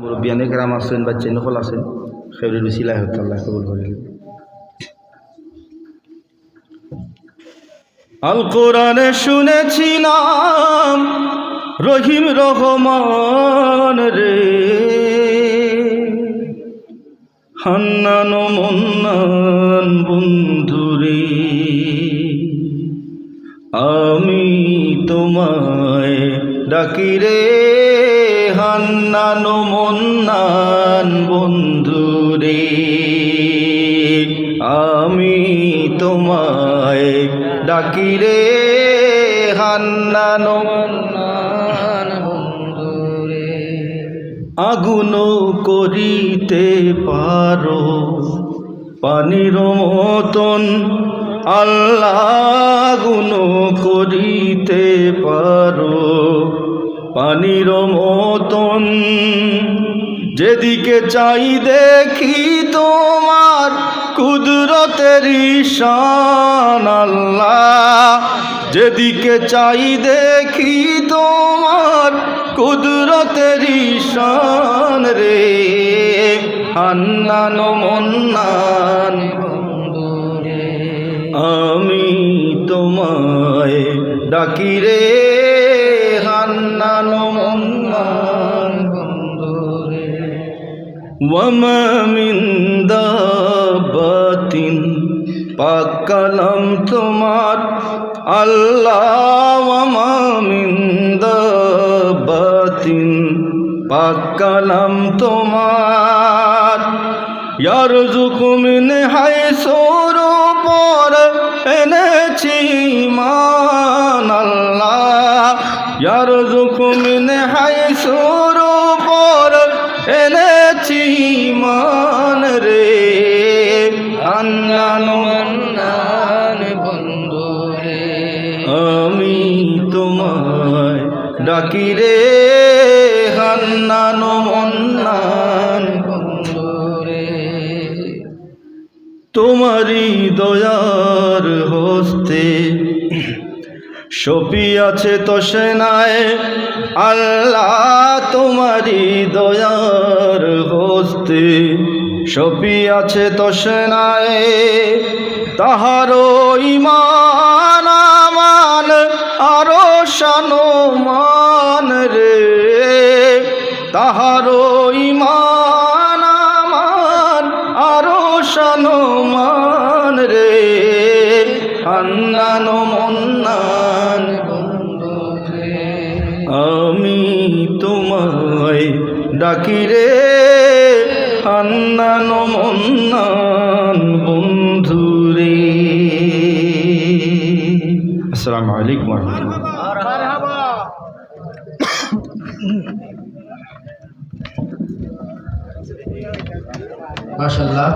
মুরব্বিয়ানে কেরাম আছেন, বাচ্চা নকল আছেন, খেবরের বিসিলাই হতো আল্লাহ কবুল করিলেন। আল কোরআনে শুনেছিলাম রহিম রহমান রে, হান্নান মন্নান বন্ধুরে, আমি তোমায় ডাকি রে, হান্নান মন্নান বন্ধুরে, আমি তোমায় ডাকি রে, হান্নান মন্নান বন্ধুরে। আগুন করিতে পারো পানির মতন, আল্লাহ আগুন করিতে পারো পানির মতন, যেদিকে চাই দেখি তোমার কুদরতের শান আল্লাহ, যেদিকে চাই দেখি তোমার কুদরতের শান রে, হান্নান মন্নান বন্ধুরে, আমি তোমায় ডাকি রে, হান্নান মন্নান বন্ধুরে। ওয়ামা মিন দাব্বাতিন, পাক কালাম তোমার আল্লাহ, ওয়ামা মিন দাব্বাতিন, পাক কালাম তোমার, ইয়ারযুকু মিন হাইসু, উপর এনেছি ঈমান আল্লাহ, ইয়ারযুকু মিন হাইসু, উপর এনেছি ঈমান রে, হান্নান মন্নান বন্ধুরে, আমি তোমায় ডাকি রে, হান্নান মন্নান বন্ধুরে। তোমারি দয়ার হস্তে সপিয়াছে তো সেনায় আল্লাহ, তোমারি দয়ার হস্তে সপিয়াছে তো সেনায়, তাহারো ঈমান আমান আরো শানমান রে, তাহারো ঈমান আমান আরো শানমান রে, হান্নান মন্নান বন্ধুরে, আমি তোমায় ডাকি রে, হান্নান মন্নান বন্ধুরে। আসসালামু আলাইকুম ওয়া রাহমাতুল্লাহ। মাশাআল্লাহ।